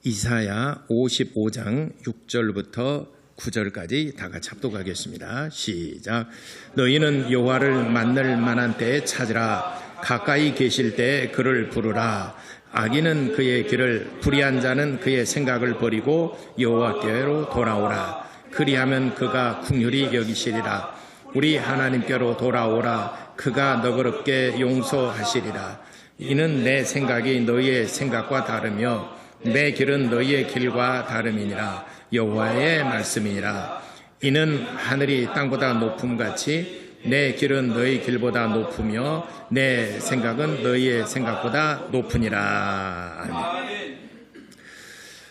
이사야 55장 6절부터 9절까지 다 같이 합독하겠습니다. 시작. 너희는 여호와를 만날 만한 때에 찾으라. 가까이 계실 때에 그를 부르라. 악인은 그의 길을, 불의한 자는 그의 생각을 버리고 여호와께로 돌아오라. 그리하면 그가 긍휼히 여기시리라. 우리 하나님께로 돌아오라. 그가 너그럽게 용서하시리라. 이는 내 생각이 너희의 생각과 다르며 내 길은 너희의 길과 다름이니라. 여호와의 말씀이니라. 이는 하늘이 땅보다 높음같이 내 길은 너희 길보다 높으며 내 생각은 너희의 생각보다 높으니라. 아멘.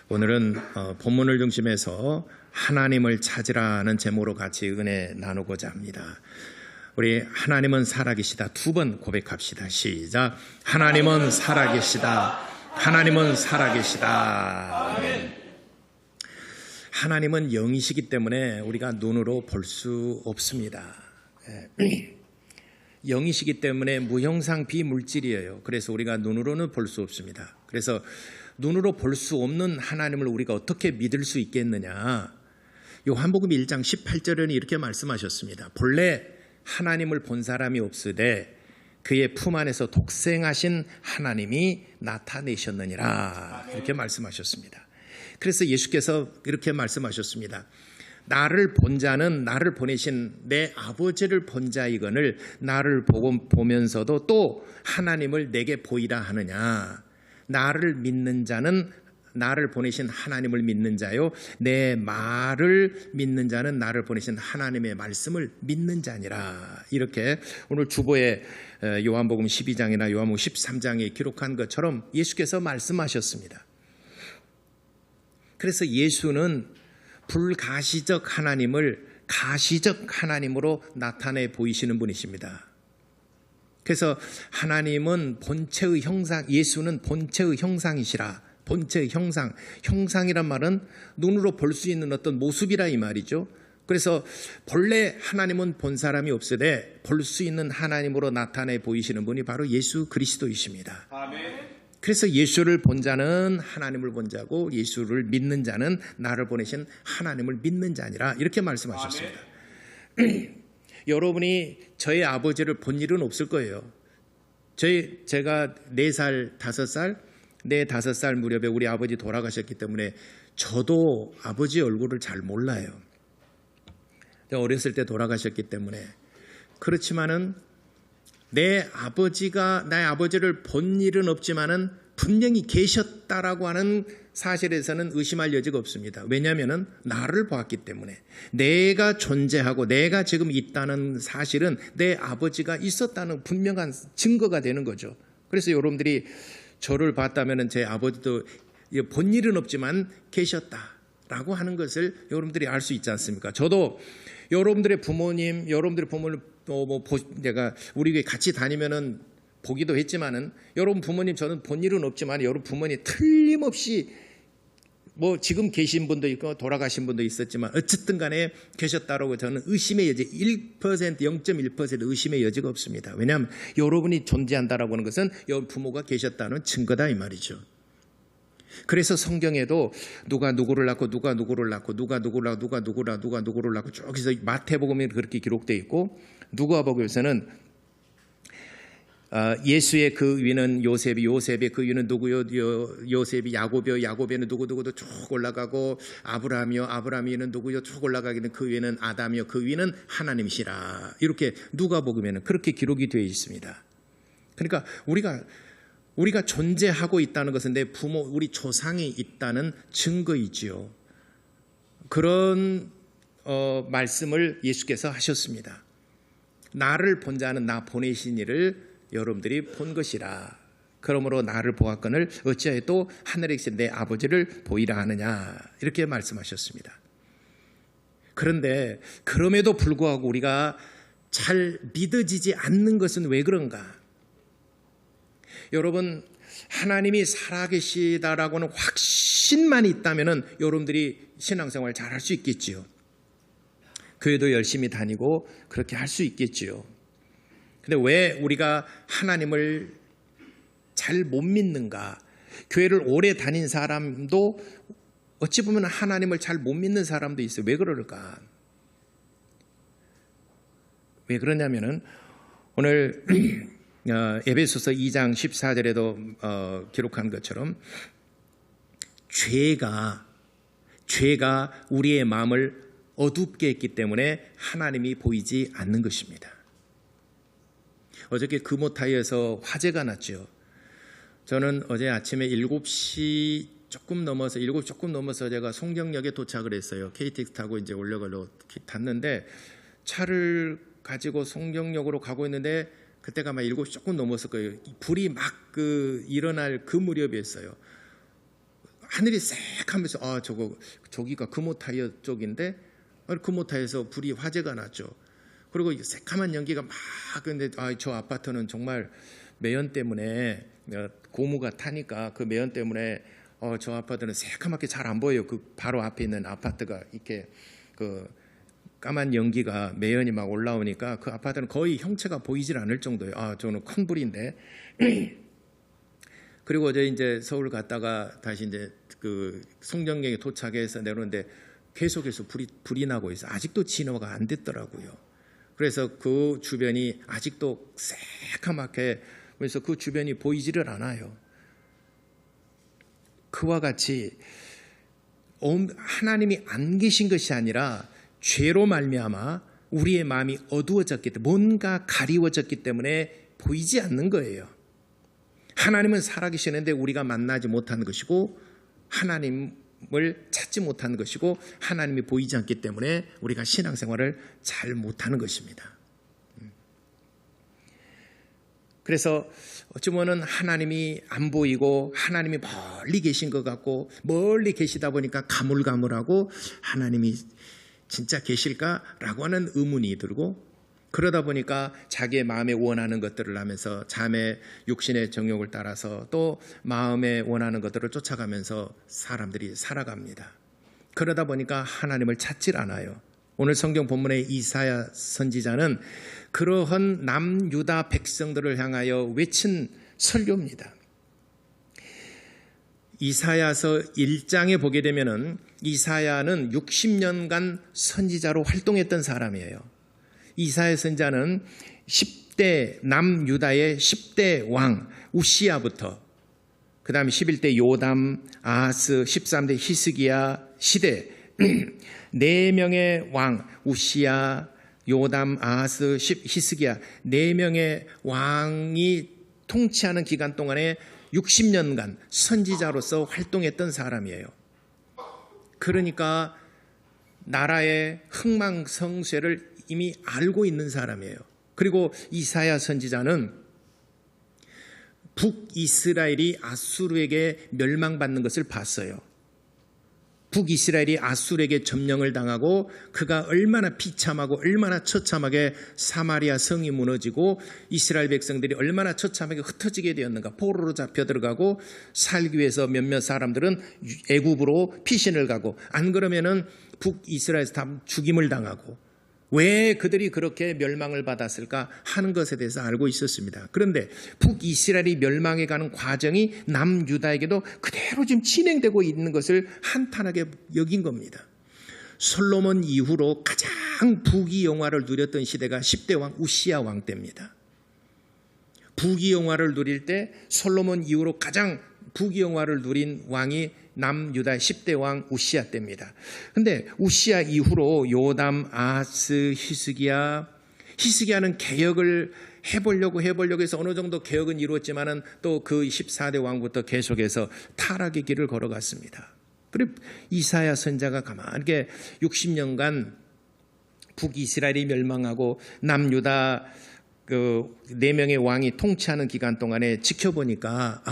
오늘은 본문을 중심해서 하나님을 찾으라는 제목으로 같이 은혜 나누고자 합니다. 우리 하나님은 살아계시다 두 번 고백합시다. 시작. 하나님은 살아계시다. 하나님은 살아계시다. 아멘. 하나님은 영이시기 때문에 우리가 눈으로 볼 수 없습니다. 영이시기 때문에 무형상 비물질이에요. 그래서 우리가 눈으로는 볼 수 없습니다. 그래서 눈으로 볼 수 없는 하나님을 우리가 어떻게 믿을 수 있겠느냐. 요한복음 1장 18절에는 이렇게 말씀하셨습니다. 본래 하나님을 본 사람이 없으되 그의 품 안에서 독생하신 하나님이 나타내셨느니라. 이렇게 말씀하셨습니다. 그래서 예수께서 이렇게 말씀하셨습니다. 나를 본 자는 나를 보내신 내 아버지를 본 자이거늘 나를 보면서도 또 하나님을 내게 보이라 하느냐. 나를 믿는 자는 나를 보내신 하나님을 믿는 자요, 내 말을 믿는 자는 나를 보내신 하나님의 말씀을 믿는 자니라. 이렇게 오늘 주보에 요한복음 12장이나 요한복음 13장에 기록한 것처럼 예수께서 말씀하셨습니다. 그래서 예수는 불가시적 하나님을 가시적 하나님으로 나타내 보이시는 분이십니다. 그래서 하나님은 본체의 형상, 예수는 본체의 형상이시라. 본체의 형상, 형상이란 말은 눈으로 볼 수 있는 어떤 모습이라 이 말이죠. 그래서 본래 하나님은 본 사람이 없으되 볼 수 있는 하나님으로 나타내 보이시는 분이 바로 예수 그리스도이십니다. 아멘. 그래서 예수를 본 자는 하나님을 본 자고 예수를 믿는 자는 나를 보내신 하나님을 믿는 자니라. 이렇게 말씀하셨습니다. 여러분이 저의 아버지를 본 일은 없을 거예요. 제가 4살, 5살, 5살 무렵에 우리 아버지 돌아가셨기 때문에 저도 아버지 얼굴을 잘 몰라요. 어렸을 때 돌아가셨기 때문에. 그렇지만은 내 아버지를 본 일은 없지만은 분명히 계셨다라고 하는 사실에서는 의심할 여지가 없습니다. 왜냐하면은 나를 보았기 때문에. 내가 존재하고 내가 지금 있다는 사실은 내 아버지가 있었다는 분명한 증거가 되는 거죠. 그래서 여러분들이 저를 봤다면은 제 아버지도 본 일은 없지만 계셨다라고 하는 것을 여러분들이 알 수 있지 않습니까? 저도 여러분들의 부모님 내가 우리 교회 같이 다니면은 보기도 했지만은 여러분 부모님 저는 본 일은 없지만 여러분 부모님 틀림없이 지금 계신 분도 있고 돌아가신 분도 있었지만 어쨌든 간에 계셨다라고 저는 의심의 여지 1%, 0.1% 의심의 여지가 없습니다. 왜냐하면 여러분이 존재한다라고 하는 것은 여러분 부모가 계셨다는 증거다 이 말이죠. 그래서 성경에도 누가 누구를 낳고 누가 누구를 낳고 누가 누구를 낳고 쭉 해서 마태복음에 그렇게 기록되어 있고 누가복음에서는 예수의 그 위는 요셉의 그 위는 누구요? 요셉이 야곱에는 누구도 쭉 올라가고 아브라함이 위는 누구요? 쭉 올라가기는 그 위는 아담이요 그 위는 하나님이시라. 이렇게 누가복음에는 그렇게 기록이 되어 있습니다. 그러니까 우리가 존재하고 있다는 것은 내 부모, 우리 조상이 있다는 증거이지요. 그런 말씀을 예수께서 하셨습니다. 나를 본 자는 나 보내신 이를 여러분들이 본 것이라. 그러므로 나를 보았거늘 어찌하여 또 하늘에 계신 내 아버지를 보이라 하느냐. 이렇게 말씀하셨습니다. 그런데 그럼에도 불구하고 우리가 잘 믿어지지 않는 것은 왜 그런가? 여러분 하나님이 살아계시다라고는 확신만 있다면 여러분들이 신앙생활 잘 할 수 있겠지요. 교회도 열심히 다니고 그렇게 할 수 있겠지요. 근데 왜 우리가 하나님을 잘 못 믿는가? 교회를 오래 다닌 사람도 어찌 보면 하나님을 잘 못 믿는 사람도 있어요. 왜 그럴까? 왜 그러냐면은 오늘 에베소서 2장 14절에도 기록한 것처럼 죄가 우리의 마음을 어둡게 했기 때문에 하나님이 보이지 않는 것입니다. 어저께 금호타이에서 화재가 났죠. 저는 어제 아침에 7시 조금 넘어서 제가 송정역에 도착을 했어요. KTX 타고 이제 올려가려고 탔는데 차를 가지고 송정역으로 가고 있는데 그때가 아마 7시 조금 넘었을 거예요. 불이 막 일어날 그 무렵이었어요. 하늘이 새하면서 저기가 금호타이어 쪽인데 금호타이어에서 불이 화재가 났죠. 그리고 새카만 연기가 막 근데 저 아파트는 정말 매연 때문에 고무가 타니까 그 매연 때문에 저 아파트는 새카맣게 잘 안 보여요. 그 바로 앞에 있는 아파트가 이렇게 그 까만 연기가 매연이 막 올라오니까 그 아파트는 거의 형체가 보이질 않을 정도예요. 저는 큰 불인데. 그리고 어제 이제 서울 갔다가 다시 이제 그 송정역에 도착해서 내려오는데 계속해서 불이 나고 있어. 아직도 진화가 안 됐더라고요. 그래서 그 주변이 아직도 새카맣게 그래서 그 주변이 보이지를 않아요. 그와 같이 하나님이 안 계신 것이 아니라 죄로 말미암아 우리의 마음이 어두워졌기 때문에 뭔가 가리워졌기 때문에 보이지 않는 거예요. 하나님은 살아계시는데 우리가 만나지 못하는 것이고 하나님을 찾지 못하는 것이고 하나님이 보이지 않기 때문에 우리가 신앙생활을 잘 못하는 것입니다. 그래서 어찌 보면 하나님이 안 보이고 하나님이 멀리 계신 것 같고 멀리 계시다 보니까 가물가물하고 하나님이 진짜 계실까라고 하는 의문이 들고 그러다 보니까 자기의 마음에 원하는 것들을 하면서 잠의 육신의 정욕을 따라서 또 마음에 원하는 것들을 쫓아가면서 사람들이 살아갑니다. 그러다 보니까 하나님을 찾질 않아요. 오늘 성경 본문의 이사야 선지자는 그러한 남유다 백성들을 향하여 외친 설교입니다. 이사야서 1장에 보게 되면은 이사야는 60년간 선지자로 활동했던 사람이에요. 이사야 선지자는 10대 남유다의 10대 왕 우시야부터 그 다음에 11대 요담, 아하스, 13대 히스기야 시대 4명의 왕 우시야, 요담, 아하스, 히스기야 4명의 왕이 통치하는 기간 동안에 60년간 선지자로서 활동했던 사람이에요. 그러니까 나라의 흥망성쇠를 이미 알고 있는 사람이에요. 그리고 이사야 선지자는 북이스라엘이 아수르에게 멸망받는 것을 봤어요. 북이스라엘이 아수르에게 점령을 당하고 그가 얼마나 비참하고 얼마나 처참하게 사마리아 성이 무너지고 이스라엘 백성들이 얼마나 처참하게 흩어지게 되었는가. 포로로 잡혀 들어가고 살기 위해서 몇몇 사람들은 애굽으로 피신을 가고 안 그러면은 북이스라엘에서 다 죽임을 당하고 왜 그들이 그렇게 멸망을 받았을까 하는 것에 대해서 알고 있었습니다. 그런데 북이스라엘이 멸망해 가는 과정이 남유다에게도 그대로 지금 진행되고 있는 것을 한탄하게 여긴 겁니다. 솔로몬 이후로 가장 부귀영화를 누렸던 시대가 10대 왕 우시야 왕 때입니다. 부귀영화를 누릴 때 솔로몬 이후로 가장 부귀영화를 누린 왕이 남유다 10대 왕 우시야 때입니다. 그런데 우시야 이후로 요담, 아하스, 히스기야는 개혁을 해보려고 해서 어느 정도 개혁은 이루었지만은 또 그 14대 왕부터 계속해서 타락의 길을 걸어갔습니다. 그리고 이사야 선자가 가만히 60년간 북이스라엘이 멸망하고 남유다 그 4명의 왕이 통치하는 기간 동안에 지켜보니까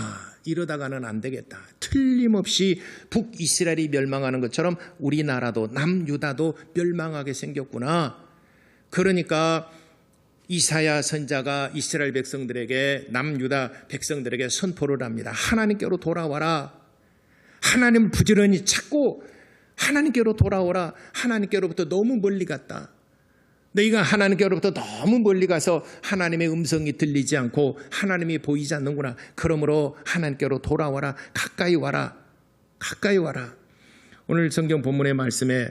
이러다가는 안 되겠다. 틀림없이 북이스라엘이 멸망하는 것처럼 우리나라도 남유다도 멸망하게 생겼구나. 그러니까 이사야 선자가 이스라엘 백성들에게 남유다 백성들에게 선포를 합니다. 하나님께로 돌아와라. 하나님을 부지런히 찾고 하나님께로 돌아오라. 하나님께로부터 너무 멀리 갔다. 너희가 하나님께로부터 너무 멀리 가서 하나님의 음성이 들리지 않고 하나님이 보이지 않는구나. 그러므로 하나님께로 돌아와라. 가까이 와라. 가까이 와라. 오늘 성경 본문의 말씀에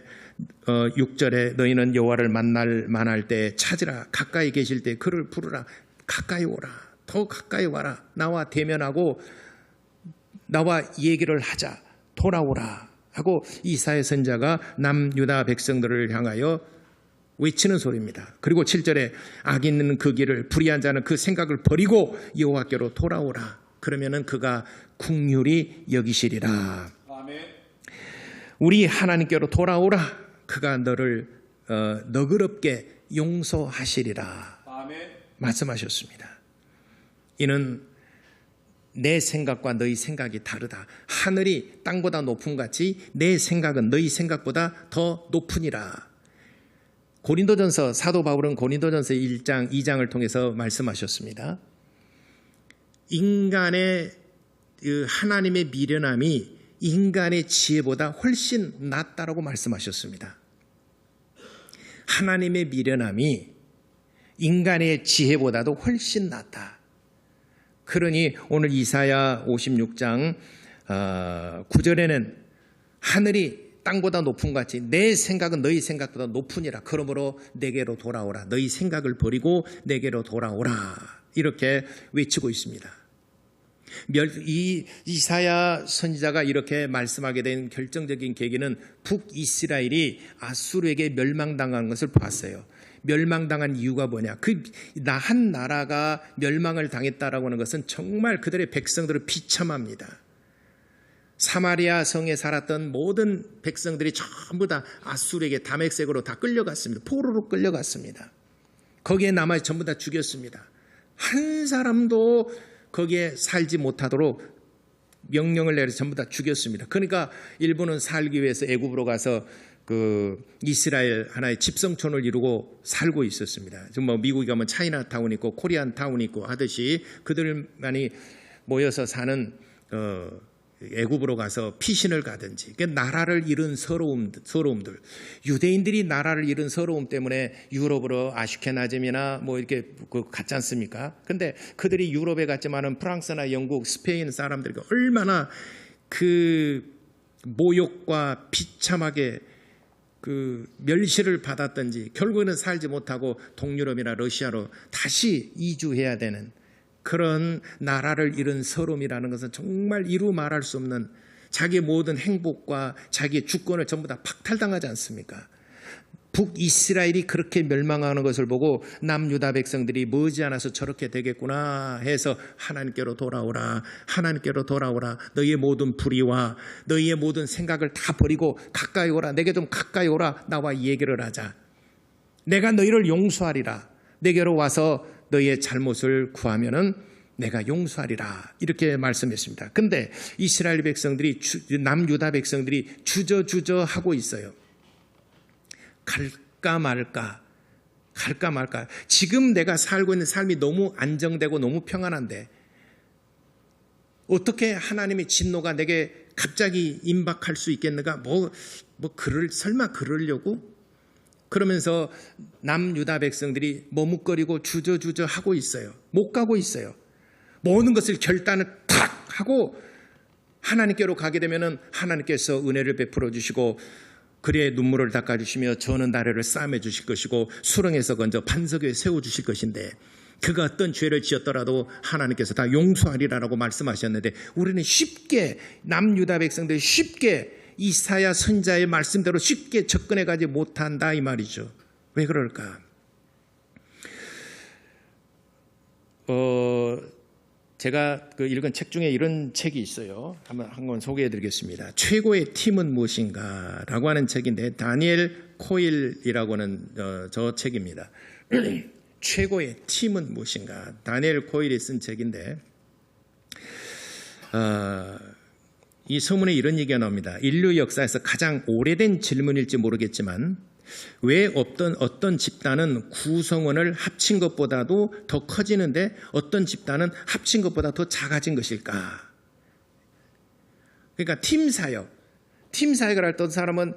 6절에 너희는 여호와를 만날 때 찾으라. 가까이 계실 때 그를 부르라. 가까이 오라. 더 가까이 와라. 나와 대면하고 나와 얘기를 하자. 돌아오라 하고 이사야 선지자가 남유다 백성들을 향하여 외치는 소리입니다. 그리고 7절에 악인은 그 길을, 불의한 자는 그 생각을 버리고 여호와께로 돌아오라. 그러면은 그가 긍휼히 여기시리라. 아멘. 우리 하나님께로 돌아오라. 그가 너를 너그럽게 용서하시리라. 아멘. 말씀하셨습니다. 이는 내 생각과 너희 생각이 다르다. 하늘이 땅보다 높음 같이 내 생각은 너희 생각보다 더 높으니라. 고린도전서, 사도 바울은 고린도전서 1장 2장을 통해서 말씀하셨습니다. 인간의 하나님의 미련함이 인간의 지혜보다 훨씬 낫다라고 말씀하셨습니다. 하나님의 미련함이 인간의 지혜보다도 훨씬 낫다. 그러니 오늘 이사야 56장 9절에는 하늘이 땅보다 높은 것 같이 내 생각은 너희 생각보다 높으니라. 그러므로 내게로 돌아오라. 너희 생각을 버리고 내게로 돌아오라. 이렇게 외치고 있습니다. 이 이사야 선지자가 이렇게 말씀하게 된 결정적인 계기는 북이스라엘이 아수르에게 멸망당한 것을 봤어요. 멸망당한 이유가 뭐냐? 한 나라가 멸망을 당했다라고 하는 것은 정말 그들의 백성들을 비참합니다. 사마리아 성에 살았던 모든 백성들이 전부 다 아수르에게 다메섹으로 다 끌려갔습니다. 포로로 끌려갔습니다. 거기에 남아 전부 다 죽였습니다. 한 사람도 거기에 살지 못하도록 명령을 내려서 전부 다 죽였습니다. 그러니까 일부는 살기 위해서 애굽으로 가서 이스라엘 하나의 집성촌을 이루고 살고 있었습니다. 정말 미국에 가면 차이나타운 있고 코리안타운 있고 하듯이 그들만이 모여서 사는 애굽으로 가서 피신을 가든지, 나라를 잃은 서러움들, 유대인들이 나라를 잃은 서러움 때문에 유럽으로 아슈케나즘이나 이렇게 갔지 않습니까? 근데 그들이 유럽에 갔지만은 프랑스나 영국, 스페인 사람들이 얼마나 그 모욕과 비참하게 멸시를 받았던지 결국에는 살지 못하고 동유럽이나 러시아로 다시 이주해야 되는 그런 나라를 잃은 서름이라는 것은 정말 이루 말할 수 없는, 자기 모든 행복과 자기의 주권을 전부 다 박탈당하지 않습니까? 북이스라엘이 그렇게 멸망하는 것을 보고 남유다 백성들이 머지않아서 저렇게 되겠구나 해서 하나님께로 돌아오라. 하나님께로 돌아오라. 너희의 모든 불의와 너희의 모든 생각을 다 버리고 가까이 오라. 내게 좀 가까이 오라. 나와 얘기를 하자. 내가 너희를 용서하리라. 내게로 와서 너희의 잘못을 구하면은 내가 용서하리라. 이렇게 말씀했습니다. 근데 이스라엘 백성들이, 남유다 백성들이 주저주저 하고 있어요. 갈까 말까. 지금 내가 살고 있는 삶이 너무 안정되고 너무 평안한데 어떻게 하나님의 진노가 내게 갑자기 임박할 수 있겠는가? 설마 그러려고? 그러면서 남유다 백성들이 머뭇거리고 주저주저 하고 있어요. 못 가고 있어요. 모든 것을 결단을 탁 하고 하나님께로 가게 되면은 하나님께서 은혜를 베풀어 주시고 그의 눈물을 닦아주시며 저는 나래를 싸매 주실 것이고 수렁에서 건져 반석 위에 세워주실 것인데, 그가 어떤 죄를 지었더라도 하나님께서 다 용서하리라라고 말씀하셨는데 우리는 쉽게, 남유다 백성들이 쉽게 이사야 선지자의 말씀대로 쉽게 접근해가지 못한다 이 말이죠. 왜 그럴까? 제가 읽은 책 중에 이런 책이 있어요. 한 권 소개해드리겠습니다. 최고의 팀은 무엇인가 라고 하는 책인데, 다니엘 코일이라고 하는 저 책입니다. 최고의 팀은 무엇인가. 다니엘 코일이 쓴 책인데 이 서문에 이런 얘기가 나옵니다. 인류 역사에서 가장 오래된 질문일지 모르겠지만 왜 어떤 집단은 구성원을 합친 것보다도 더 커지는데 어떤 집단은 합친 것보다 더 작아진 것일까? 그러니까 팀 사역을 할 어떤 사람은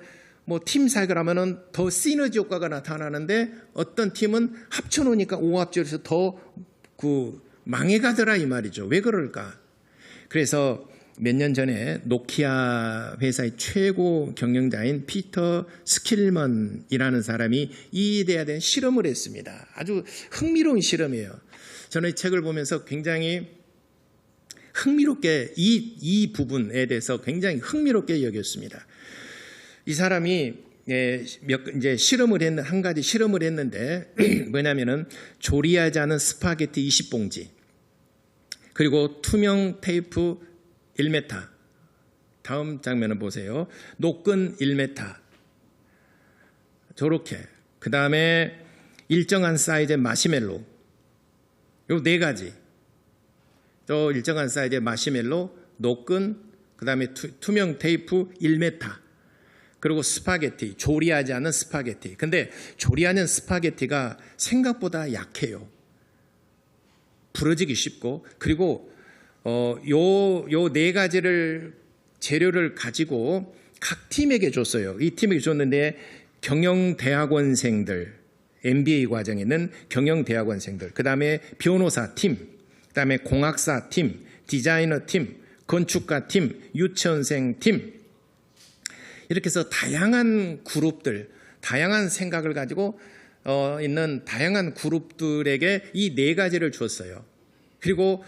뭐 팀 사역을 하면은 더 시너지 효과가 나타나는데 어떤 팀은 합쳐놓으니까 오합지어서 더 망해가더라 이 말이죠. 왜 그럴까? 그래서 몇 년 전에 노키아 회사의 최고 경영자인 피터 스킬먼이라는 사람이 이에 대한 실험을 했습니다. 아주 흥미로운 실험이에요. 저는 이 책을 보면서 굉장히 흥미롭게 이 부분에 대해서 굉장히 흥미롭게 여겼습니다. 이 사람이 이제 한 가지 실험을 했는데 뭐냐면은 조리하지 않은 스파게티 20봉지 그리고 투명 테이프 1m 다음 장면을 보세요. 노끈 1m 저렇게 그 다음에 일정한 사이즈의 마시멜로 요 네 가지 또 일정한 사이즈의 마시멜로 노끈 그 다음에 투명 테이프 1m 그리고 스파게티 조리하지 않은 스파게티 근데 조리하는 스파게티가 생각보다 약해요. 부러지기 쉽고 그리고 요 네 가지를 재료를 가지고 각 팀에게 줬어요. 이 팀에게 줬는데 경영대학원생들 MBA 과정에 있는 경영대학원생들 그 다음에 변호사 팀 그 다음에 공학사 팀 디자이너 팀 건축가 팀 유치원생 팀 이렇게 해서 다양한 그룹들 다양한 생각을 가지고 있는 다양한 그룹들에게 이 네 가지를 줬어요. 그리고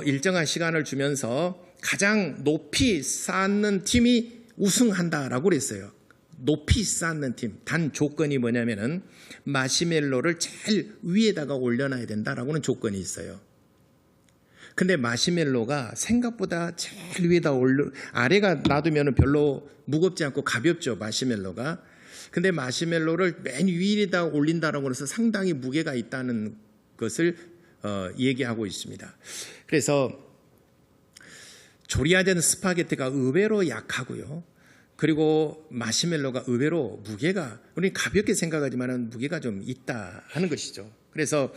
일정한 시간을 주면서 가장 높이 쌓는 팀이 우승한다라고 그랬어요. 높이 쌓는 팀. 단 조건이 뭐냐면은 마시멜로를 제일 위에다가 올려놔야 된다라고는 조건이 있어요. 근데 마시멜로가 생각보다 제일 위에다 아래가 놔두면 별로 무겁지 않고 가볍죠. 마시멜로가. 근데 마시멜로를 맨 위에다 올린다라고 해서 상당히 무게가 있다는 것을 얘기하고 있습니다. 그래서 조리하지 않은 스파게티가 의외로 약하고요. 그리고 마시멜로가 의외로 무게가 우리 가볍게 생각하지만 무게가 좀 있다 하는 것이죠. 그래서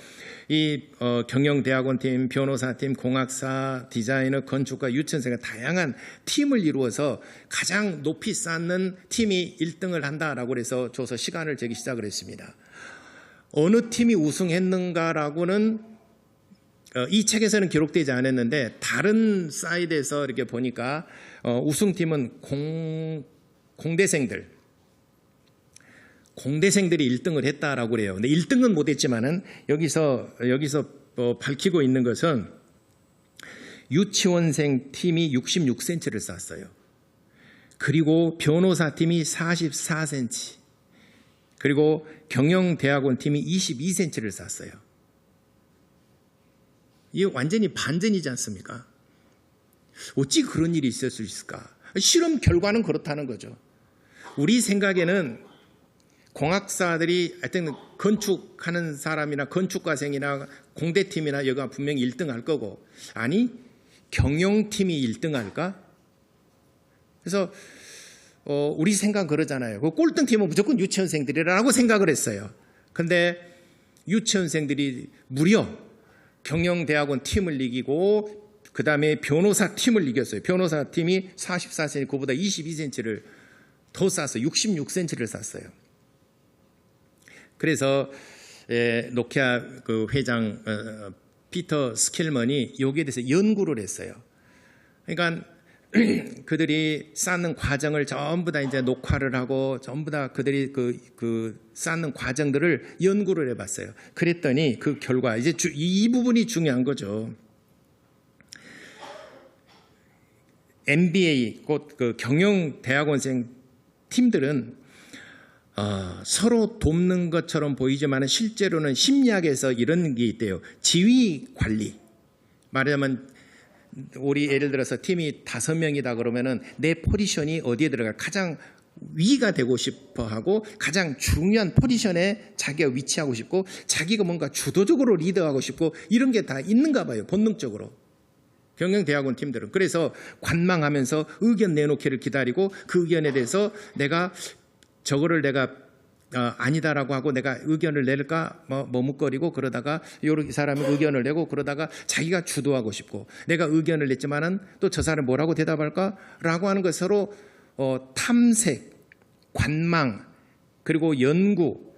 이 경영대학원팀, 변호사팀, 공학사, 디자이너, 건축가, 유치원생과 다양한 팀을 이루어서 가장 높이 쌓는 팀이 1등을 한다라고 해서 줘서 시간을 재기 시작을 했습니다. 어느 팀이 우승했는가라고는 이 책에서는 기록되지 않았는데 다른 사이트에서 이렇게 보니까 우승팀은 공대생들이 1등을 했다라고 그래요. 근데 1등은 못했지만은 여기서 밝히고 있는 것은 유치원생 팀이 66cm를 쌌어요. 그리고 변호사 팀이 44cm, 그리고 경영대학원 팀이 22cm를 쌌어요. 이게 완전히 반전이지 않습니까? 어찌 그런 일이 있을 수 있을까? 실험 결과는 그렇다는 거죠. 우리 생각에는 공학사들이 하여튼 건축하는 사람이나 건축과생이나 공대팀이나 여기가 분명히 1등 할 거고, 아니 경영팀이 1등 할까? 그래서 우리 생각 그러잖아요. 그 꼴등팀은 무조건 유치원생들이라고 생각을 했어요. 근데 유치원생들이 무려 경영대학원 팀을 이기고 그 다음에 변호사 팀을 이겼어요. 변호사 팀이 44cm, 그보다 22cm를 더 쌌어요. 66cm를 쌌어요. 그래서 노키아 그 회장 피터 스킬먼이 여기에 대해서 연구를 했어요. 그러니까 그들이 쌓는 과정을 전부 다 이제 녹화를 하고 전부 다 그들이 그 쌓는 과정들을 연구를 해봤어요. 그랬더니 그 결과 이제 이 부분이 중요한 거죠. MBA 곧 그 경영 대학원생 팀들은 서로 돕는 것처럼 보이지만 실제로는 심리학에서 이런 게 있대요. 지위 관리. 말하자면 우리 예를 들어서 팀이 5명이다 그러면은 내 포지션이 어디에 들어가 가장 위가 되고 싶어 하고 가장 중요한 포지션에 자기가 위치하고 싶고 자기가 뭔가 주도적으로 리드하고 싶고 이런 게 다 있는가 봐요. 본능적으로. 경영대학원 팀들은. 그래서 관망하면서 의견 내놓기를 기다리고 그 의견에 대해서 내가 저거를 내가 아니다라고 하고 내가 의견을 낼까 머뭇거리고 그러다가 이 사람이 의견을 내고 그러다가 자기가 주도하고 싶고 내가 의견을 냈지만은 또 저 사람이 뭐라고 대답할까라고 하는 것 서로 탐색 관망, 그리고 연구,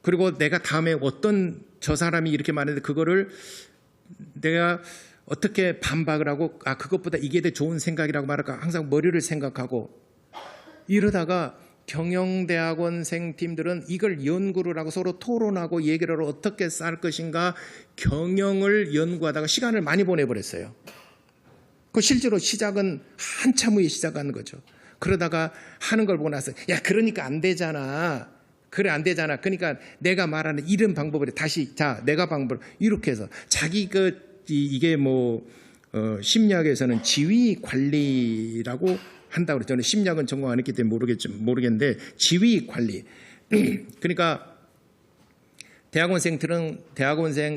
그리고 내가 다음에 어떤 저 사람이 이렇게 말했는데 그거를 내가 어떻게 반박을 하고 그것보다 이게 더 좋은 생각이라고 말할까 항상 머리를 생각하고 이러다가 경영대학원생 팀들은 이걸 연구를 하고 서로 토론하고 얘기를 하고 어떻게 쌀 것인가 경영을 연구하다가 시간을 많이 보내버렸어요. 그 실제로 시작은 한참 후에 시작하는 거죠. 그러다가 하는 걸 보고 나서 야 그러니까 안 되잖아. 그래 안 되잖아. 그러니까 내가 말하는 이런 방법을 다시 자 내가 방법을 이렇게 해서 자기 이게 심리학에서는 지위 관리라고 한다고 그랬죠. 저는 심리학은 전공 안 했기 때문에 모르겠는데 지위 관리. 그러니까 대학원생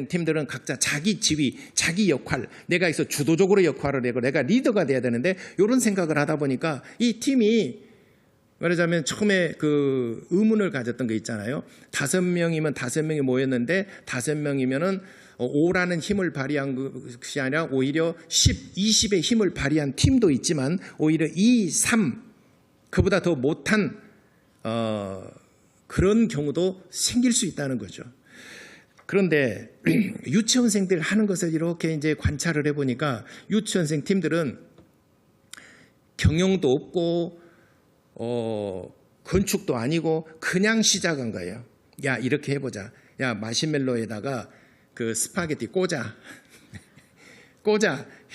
팀들은 각자 자기 지위, 자기 역할, 내가 있어 주도적으로 역할을 하고 내가 리더가 돼야 되는데 이런 생각을 하다 보니까 이 팀이 말하자면 처음에 그 의문을 가졌던 거 있잖아요. 5명이면 5명이 모였는데 5명이면은 5라는 힘을 발휘한 것이 아니라 오히려 10, 20의 힘을 발휘한 팀도 있지만 오히려 2, 3 그보다 더 못한 그런 경우도 생길 수 있다는 거죠. 그런데 유치원생들 하는 것을 이렇게 이제 관찰을 해보니까 유치원생 팀들은 경영도 없고 건축도 아니고 그냥 시작한 거예요. 야 이렇게 해보자. 야 마시멜로에다가 그 스파게티 꽂아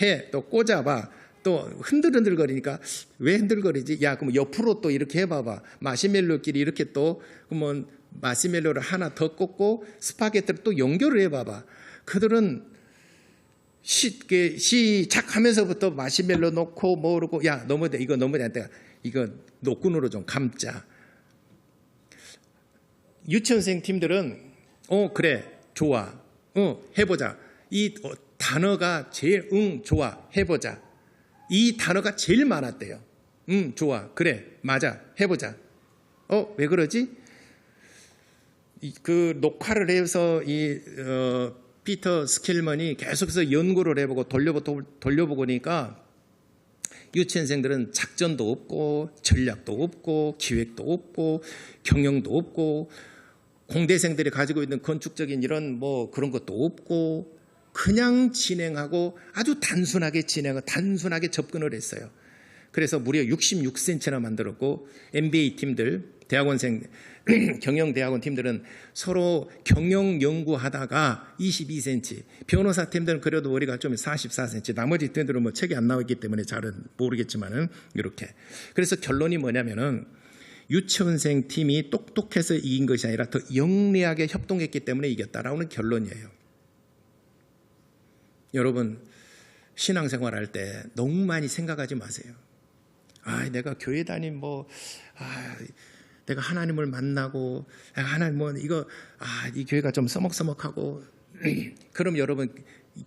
해. 또 꽂아봐. 또 흔들흔들거리니까 왜 흔들거리지? 야 그럼 옆으로 또 이렇게 해봐봐. 마시멜로끼리 이렇게 또 그러면 마시멜로를 하나 더 꽂고 스파게티를 또 연결을 해봐봐. 그들은 시작하면서부터 마시멜로 놓고 모르고 야 이거 너무 돼. 이거 노끈으로 좀 감자. 유치원생 팀들은 그래 좋아. 해보자. 이 단어가 제일 좋아. 해보자. 이 단어가 제일 많았대요. 좋아. 그래. 맞아. 해보자. 왜 그러지? 그 녹화를 해서 피터 스킬먼이 계속해서 연구를 해보고 돌려보고 그러니까 유치원생들은 작전도 없고 전략도 없고 기획도 없고 경영도 없고 공대생들이 가지고 있는 건축적인 이런 그런 것도 없고 그냥 진행하고 아주 단순하게 단순하게 접근을 했어요. 그래서 무려 66cm나 만들었고 MBA 팀들, 대학원생, 경영대학원 팀들은 서로 경영 연구하다가 22cm, 변호사 팀들은 그래도 머리가 좀 44cm, 나머지 팀들은 책이 안 나왔기 때문에 잘은 모르겠지만은 이렇게. 그래서 결론이 뭐냐면은 유치원생 팀이 똑똑해서 이긴 것이 아니라 더 영리하게 협동했기 때문에 이겼다라는 결론이에요. 여러분 신앙생활 할 때 너무 많이 생각하지 마세요. 내가 교회 다닌 내가 하나님을 만나고 하나님 이 교회가 좀 서먹서먹하고 그럼 여러분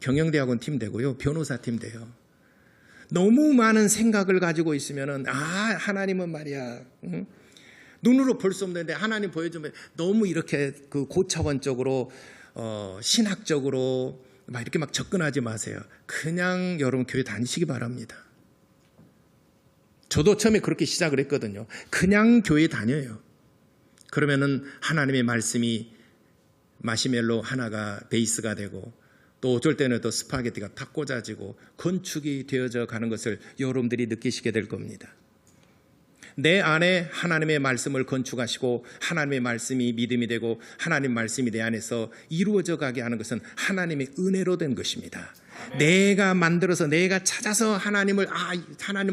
경영대학원 팀 되고요, 변호사 팀 돼요. 너무 많은 생각을 가지고 있으면은 하나님은 말이야. 눈으로 볼 수 없는데 하나님 보여주면 너무 이렇게 그 고차원적으로 신학적으로 이렇게 접근하지 마세요. 그냥 여러분 교회 다니시기 바랍니다. 저도 처음에 그렇게 시작을 했거든요. 그냥 교회 다녀요. 그러면은 하나님의 말씀이 마시멜로 하나가 베이스가 되고 또 어쩔 때는 또 스파게티가 탁 꽂아지고 건축이 되어져 가는 것을 여러분들이 느끼시게 될 겁니다. 내 안에 하나님의 말씀을 건축하시고 하나님의 말씀이 믿음이 되고 하나님의 말씀이 내 안에서 이루어져 가게 하는 것은 하나님의 은혜로 된 것입니다. 내가 만들어서 내가 찾아서 하나님을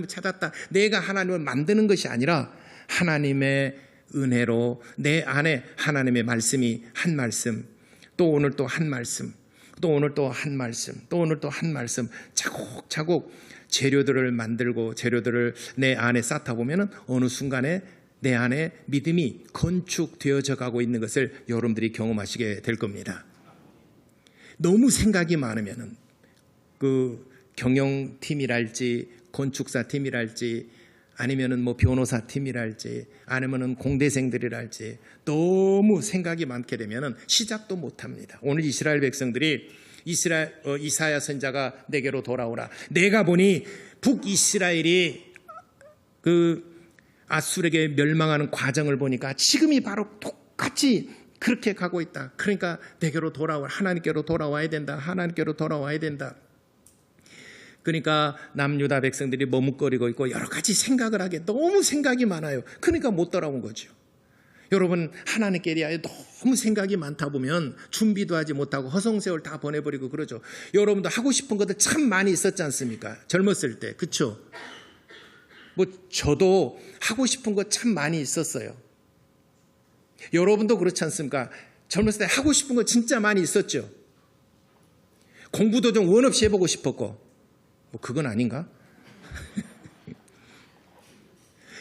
찾았다. 내가 하나님을 만드는 것이 아니라 하나님의 은혜로 내 안에 하나님의 말씀이 한 말씀, 또 오늘 또 한 말씀, 또 오늘 또 한 말씀, 또 오늘 또 한 말씀 차곡차곡 재료들을 만들고 재료들을 내 안에 쌓다 보면은 어느 순간에 내 안에 믿음이 건축되어져 가고 있는 것을 여러분들이 경험하시게 될 겁니다. 너무 생각이 많으면은 그 경영팀이랄지 건축사 팀이랄지 아니면은 변호사 팀이랄지 아니면은 공대생들이랄지 너무 생각이 많게 되면은 시작도 못 합니다. 오늘 이스라엘 백성들이 이사야 선지자가 내게로 돌아오라. 내가 보니 북이스라엘이 아수르에게 멸망하는 과정을 보니까 지금이 바로 똑같이 그렇게 가고 있다. 그러니까 내게로 돌아와, 하나님께로 돌아와야 된다. 하나님께로 돌아와야 된다. 그러니까 남유다 백성들이 머뭇거리고 있고 여러 가지 생각을 하게, 너무 생각이 많아요. 그러니까 못 돌아온 거죠. 여러분, 하나님께 대하여 너무 생각이 많다 보면 준비도 하지 못하고 허송세월 다 보내버리고 그러죠. 여러분도 하고 싶은 것들 참 많이 있었지 않습니까? 젊었을 때. 그렇죠? 뭐 저도 하고 싶은 것 참 많이 있었어요. 여러분도 그렇지 않습니까? 젊었을 때 하고 싶은 거 진짜 많이 있었죠. 공부도 좀 원 없이 해보고 싶었고, 뭐 그건 아닌가?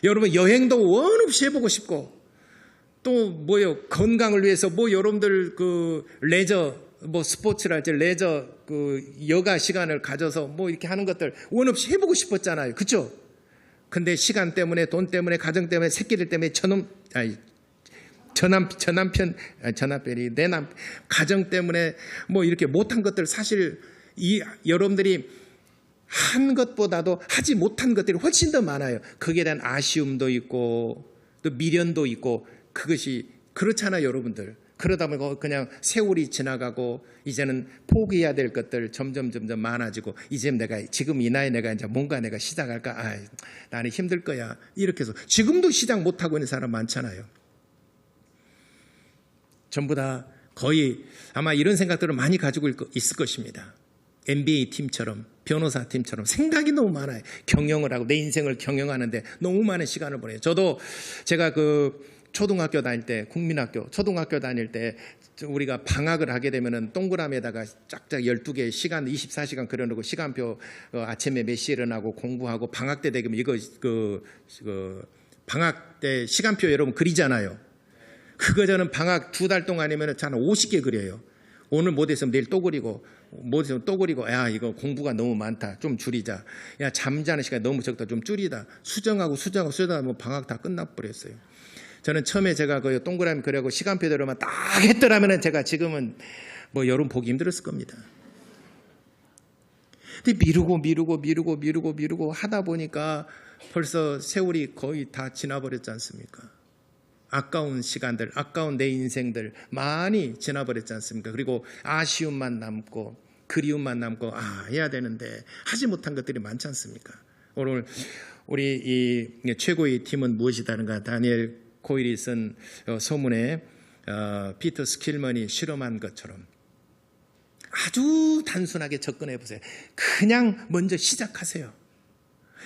여러분, 여행도 원 없이 해보고 싶고, 또 뭐요? 건강을 위해서 뭐 여러분들 그 레저, 뭐 스포츠랄지 레저 그 여가 시간을 가져서 뭐 이렇게 하는 것들 원 없이 해보고 싶었잖아요. 그렇죠? 근데 시간 때문에, 돈 때문에, 가정 때문에, 새끼들 때문에 전남편이 내 가정 때문에 뭐 이렇게 못한 것들, 사실 여러분들이 한 것보다도 하지 못한 것들이 훨씬 더 많아요. 거기에 대한 아쉬움도 있고 또 미련도 있고, 그것이 그렇잖아요, 여러분들. 그러다 보니까 그냥 세월이 지나가고 이제는 포기해야 될 것들 점점 많아지고, 이제 내가 지금 이 나이에 내가 이제 뭔가 내가 시작할까? 나는 힘들 거야. 이렇게 해서 지금도 시작 못하고 있는 사람 많잖아요. 전부 다 거의 아마 이런 생각들을 많이 가지고 있을 것입니다. NBA 팀처럼, 변호사 팀처럼 생각이 너무 많아요. 경영을 하고 내 인생을 경영하는데 너무 많은 시간을 보내요. 저도 제가 초등학교 다닐 때, 초등학교 다닐 때 우리가 방학을 하게 되면은 동그라미에다가 쫙쫙 12개 시간, 24시간 그려놓고 시간표, 아침에 몇 시에 일어나고 공부하고, 방학 때 되면 이거 방학 때 시간표 여러분 그리잖아요. 그거 저는 방학 2달 동안이면 한 50개 그려요. 오늘 못했으면 내일 또 그리고, 못했으면 또 그리고, 야, 이거 공부가 너무 많다. 좀 줄이자. 야, 잠자는 시간이 너무 적다. 좀 줄이다. 수정하고 뭐 방학 다 끝나버렸어요. 저는 처음에 제가 그 동그라미 그려고 시간표대로만 딱 했더라면 제가 지금은 뭐 여러분 보기 힘들었을 겁니다. 근데 미루고 하다 보니까 벌써 세월이 거의 다 지나버렸지 않습니까? 아까운 시간들, 아까운 내 인생들 많이 지나버렸지 않습니까? 그리고 아쉬움만 남고 그리움만 남고, 해야 되는데 하지 못한 것들이 많지 않습니까? 오늘 우리 이 최고의 팀은 무엇이다는가? 다니엘 코일이 쓴 서문에 피터 스킬먼이 실험한 것처럼 아주 단순하게 접근해 보세요. 그냥 먼저 시작하세요.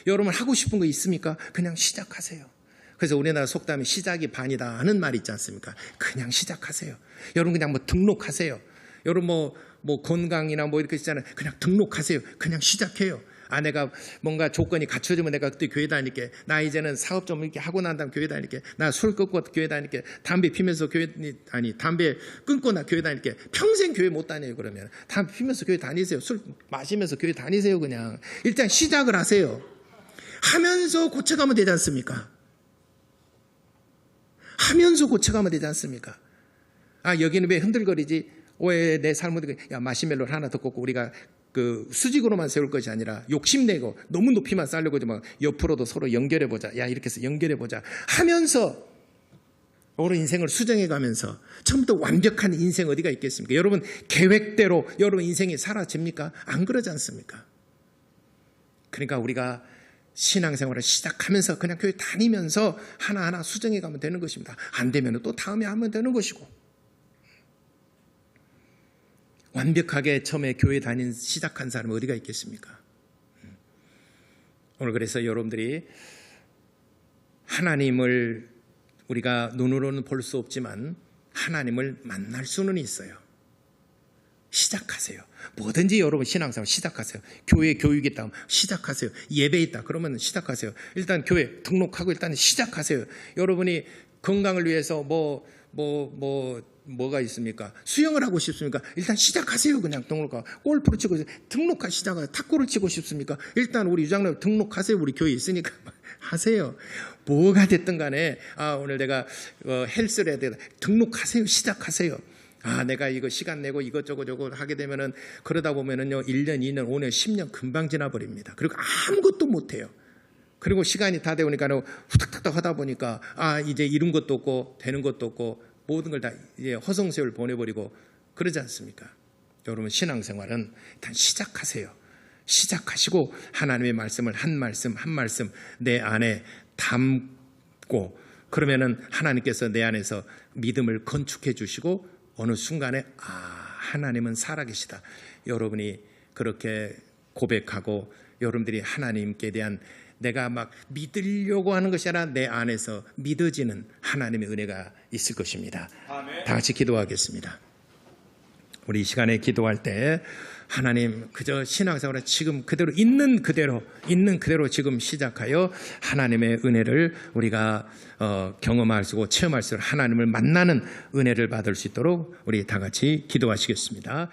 여러분 하고 싶은 거 있습니까? 그냥 시작하세요. 그래서 우리나라 속담이 시작이 반이다 하는 말이 있지 않습니까? 그냥 시작하세요. 여러분 그냥 뭐 등록하세요. 여러분 뭐 건강이나 뭐 이렇게 있잖아요. 그냥 등록하세요. 그냥 시작해요. 내가 뭔가 조건이 갖춰지면 내가 그때 교회 다닐게. 나 이제는 사업 좀 이렇게 하고 난 다음 교회 다닐게. 나 술 끊고 교회 다닐게. 담배 피면서 담배 끊고 나 교회 다닐게. 평생 교회 못 다녀요. 그러면 담배 피면서 교회 다니세요. 술 마시면서 교회 다니세요. 그냥 일단 시작을 하세요. 하면서 고쳐가면 되지 않습니까? 하면서 고쳐가면 되지 않습니까? 여기는 왜 흔들거리지? 왜 내 삶을, 마시멜로를 하나 더 꽂고 우리가 그 수직으로만 세울 것이 아니라 욕심내고 너무 높이만 쌓으려고 막 옆으로도 서로 연결해보자. 이렇게 해서 연결해보자 하면서 오늘 인생을 수정해가면서, 처음부터 완벽한 인생 어디가 있겠습니까? 여러분 계획대로 여러분 인생이 사라집니까? 안 그러지 않습니까? 그러니까 우리가 신앙생활을 시작하면서 그냥 교회 다니면서 하나하나 수정해가면 되는 것입니다. 안 되면 또 다음에 하면 되는 것이고, 완벽하게 처음에 교회 시작한 사람은 어디가 있겠습니까? 오늘 그래서 여러분들이 하나님을 우리가 눈으로는 볼 수 없지만 하나님을 만날 수는 있어요. 시작하세요. 뭐든지 여러분 신앙생활 시작하세요. 교회 교육이 있다 시작하세요. 예배 있다 그러면 시작하세요. 일단 교회 등록하고 일단 시작하세요. 여러분이 건강을 위해서 뭐가 있습니까? 수영을 하고 싶습니까? 일단 시작하세요. 그냥 등록하고. 골프를 치고 등록하시다가 탁구를 치고 싶습니까? 일단 우리 유장님 등록하세요. 우리 교회 있으니까 하세요. 뭐가 됐든 간에 오늘 내가 헬스를 해야 되다. 등록하세요. 시작하세요. 내가 이거 시간 내고 이것저것 하게 되면은, 그러다 보면은요 1년, 2년, 5년, 10년 금방 지나버립니다. 그리고 아무것도 못해요. 그리고 시간이 다 되오니까 후딱후딱 하다 보니까 이제 이룬 것도 없고 되는 것도 없고 모든 걸 다 이제 허송세월 보내버리고 그러지 않습니까? 여러분 신앙생활은 일단 시작하세요. 시작하시고 하나님의 말씀을 한 말씀 한 말씀 내 안에 담고 그러면은 하나님께서 내 안에서 믿음을 건축해 주시고 어느 순간에 하나님은 살아계시다. 여러분이 그렇게 고백하고 여러분들이 하나님께 대한 내가 막 믿으려고 하는 것이 아니라 내 안에서 믿어지는 하나님의 은혜가 있을 것입니다. 아멘. 다 같이 기도하겠습니다. 우리 이 시간에 기도할 때 하나님 그저 신앙생활을 지금 그대로 있는 그대로 지금 시작하여 하나님의 은혜를 우리가 경험할 수 있고 체험할 수 있도록 하나님을 만나는 은혜를 받을 수 있도록 우리 다 같이 기도하시겠습니다.